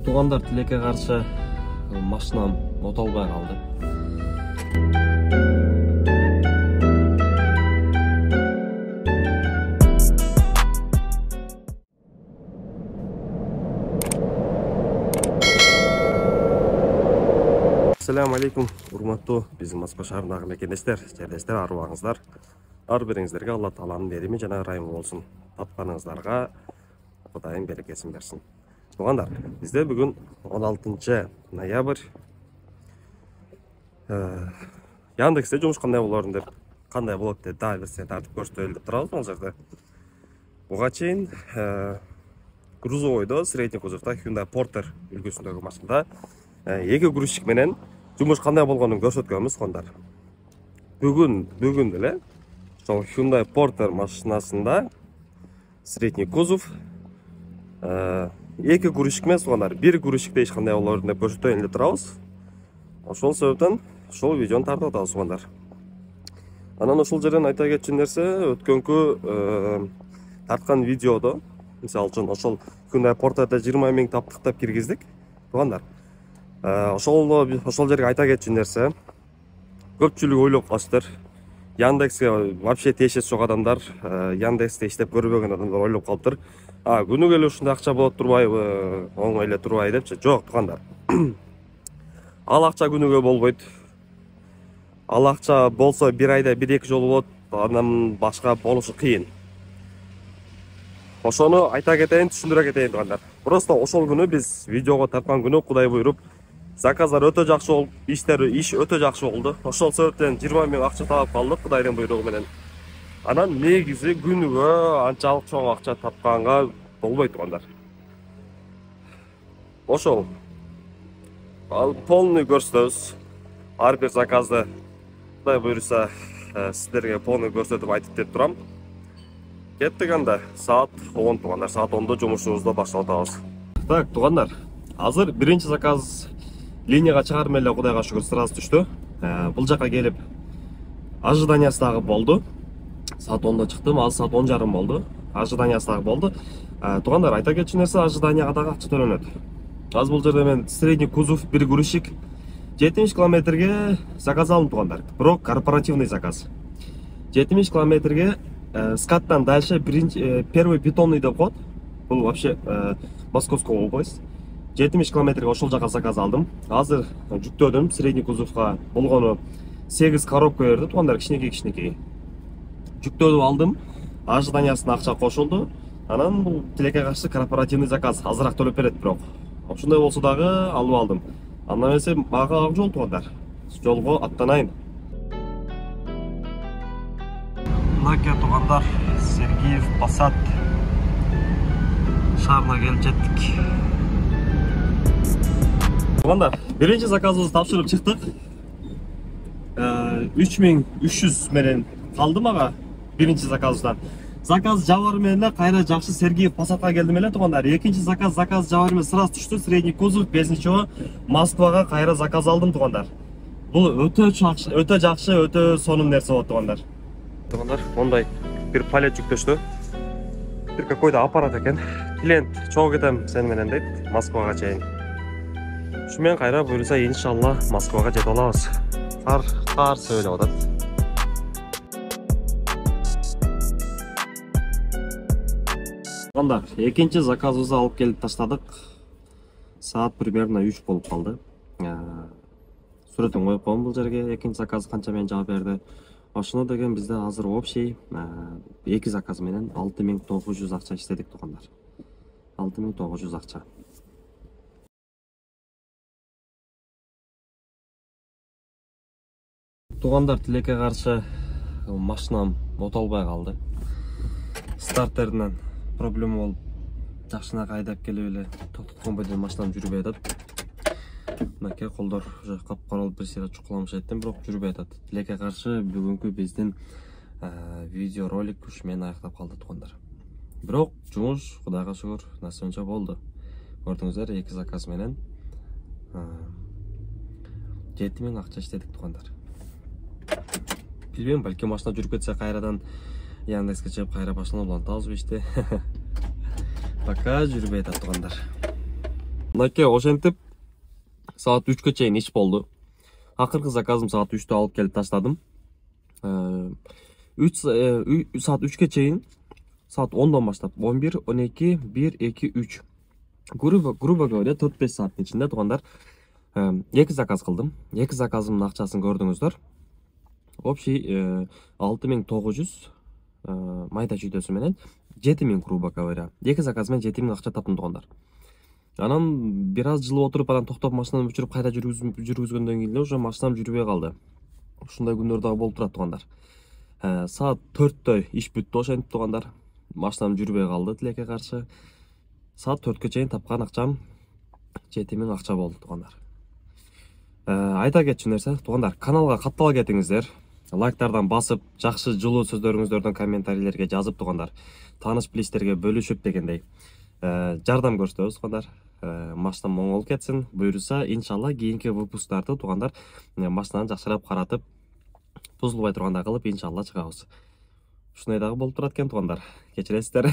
Туғандар, тилекке қарсы машинам оталбай қалды. Ассаламу алейкум, урматтуу биздин Москва шаарындагы мекендештер, жерлештер, арыбаңыздар. Ар бириңиздерге Алла Тааланын берими жана ырайымы болсун. Тапканыңыздарга Кудайым берекесин берсин. Туғандар, бізде бүгін 16 ноябрь. Яндексте жұмыш қандай боларын деп, қандай болады деп, дәл бір сен тартып көрсөтөлү деп турабыз бұл жерде. Буга чейин грузовойдо, средний кузовда Hyundai Porter үлгүсүндөгү машинада эки грузчик менен жұмыш қандай болгонун көрсөткөнбүз туғандар. Бүгүн деле ошол Hyundai Porter машинасында средний кузов эки грузчик эмес туғандар, бир грузчикте эч кандай болорун деп көрсөтөйүн деп турабыз. Ошол себептен ошол видеону тартып атабыз туғандар. Анан ошол жерден айта кетчү нерсе, өткөнкү тарткан видеодо, мисалы үчүн ошол Hyundai Porter'да 20 миң таптык деп киргиздик туғандар. Ошол жерге айта кетчү нерсе, көпчүлүк ойлоп калыштыр. Яндекске вообще тиешеси жок адамдар, Яндексте иштеп көрбөгөн адамдар ойлоп калыптыр. Күнүгө эле ушундай акча болот турбайбы, оңой эле турбай депчи. Жок тугандар. Ал акча күнүгө болбойт. Ал акча болсо бир айда 1-2 жолу болот, андан башка болушу кыйын. Ошону айта кетейин, түшүндүрө кетейин тугандар. Просто ошол күнү биз видеого тарткан күнү Кудай буйруп, заказдар өтө жакшы болуп, иш өтө жакшы болду. Ошол себептен 20 миң акча таап калдык Кудайдын буйругу менен. Анан негизи күнүгө анчалык чоң акча тапканга болбойт тугандар. Ошол полный көрсөтөбүз. Ар бир заказды Кудай буйруса сиздерге полный көрсөтүп айтып деп турам. Кеттик анда. Саат 10 тугандар. Саат 10да жумушубузду баштап атабыз. Так, тугандар. Азыр биринчи заказ линияга чыгарып эле Кудайга шүгүр сразу түштү. Бул жака келип ожиданиясы дагы болду. Саат 10да чыктым, азыр саат 10:30 болду. Ожиданиясы дагы болду. Тугандар, айта кетчү нерсе, ожиданияга дагы акча төлөнөт. Азыр бул жерде мен средний кузов бир грузчик 70 километрге заказ алдым тугандар. Бирок корпоративный заказ. 70 километрге скаттан дальше первый бетонный деп коет. Бул вообще Московская область. 70 километрге ошол жака заказ алдым. Азыр жүктөдүм средний кузовга болгону 8 коробка берди тугандар, кичинекей. Жүктөдүп алдым. Ожиданиясына акча кошулду. Анан бул тилекке каршы корпоративный заказ азыраак төлөп берет бирок. Ошондой болсо дагы алып алдым. Андан эмесе мага ак жол тугандар. Жолго аттанайын. Мынакей тугандар, Сергеев Посад шаарына келип жеттик. Тугандар, биринчи заказыбызды тапшырып чыктык. 3300 менен калды мага биринчи заказдан. Заказ жабары менен кайра жакшы Сергеев Посадка келдим эле тугандар. Экинчи заказ жабары менен сразу түштү. Средний кузов 5-чо Москвага кайра заказ алдым тугандар. Бул өтө жакшы, өтө сонун нерсе болот тугандар. Тугандар, мондай бир палет жүктөштү. Бир какой-то аппарат экен. Клиент чогуу кетем сен менен дейт, Москвага чейин. Ушу менен кайра буйруса иншалла Москвага жетип алабыз. Кар сөйлөп атат. Тугандар, экинчи заказыбызды алып келип таштадык. Саат примерно 3 болуп калды. Сүрөтүн коюп коем бул жерге, экинчи заказ канча менен жаап берди. Ошону деген бизде азыр общий эки заказ менен 6900 акча иштедик тугандар. 6900 акча. Тугандар, тилекке каршы машинам отолбай калды. Стартеринен проблема болуп, жакшына кайдап келип эле токтоткон бойдон машинам жүрбөй атат. Мынакей колдор уже капкаралып бир сыйра чукуламыш еттим, бирок жүрбөй атат. Тилекке каршы бүгүнкү биздин видео ролик ушу менен аяктап калды тугандар. Бирок жумуш Кудайга шүгүр насыбынча болду. Көрдүңүздөр, эки заказ менен 7 миң акча иштедик тугандар. Билбейм, балки машина жүрүп кетсе кайрадан Яндекске чыгып кайра баштан улантабызбы ишти. Пока жүрбөй атат тугандар. Мынакей ошентип саат 3-кө чейин иш болду. Акыркы заказым саат 3-тө алып келип таштадым. Saat 3'e çeyin. Saat 10'dan başlap 11, 12, 1, 2, 3. Gruba göre 4-5 saatin içinde tuğanlar 2 zakaz kıldım. 2 zakazımın akçasını gördünüzdür. Общий 6900 майда жүйдөсү менен 7000 грубо говоря. 2 заказ менен 7000 акча таптым туғандар. Анан бир аз жылып отуруп анан токтоп машинаны өчүрүп кайта жүргүзгөндөн кийин уже машинам жүрбөй калды. Ушундай күндөр дагы болуп турат туғандар. Saat 4'te iş бүттү ошентип туғандар. Машинам жүрбөй калды тилекке каршы. Saat 4'кө чейин тапкан акчам 7000 акча болду туғандар. Айта кетчү нерсе туғандар, каналга каттала кетиңиздер. Лайктардан басып, жакшы жылуу сөздөрүңүздөрдөн комментарийлерге жазып туғандар. Тааныш билиштерге бөлүшүп дегендей. Жардам көрсөтөбүз туғандар. Машинам оңол кетсин. Буюрса, иншалла кийинки выпусктарды туғандар машинаны жакшырап каратып, бузулбай тургандай кылып иншалла чыгабыз. Ушундай дагы болуп турат экен туғандар. Кечиресиздер.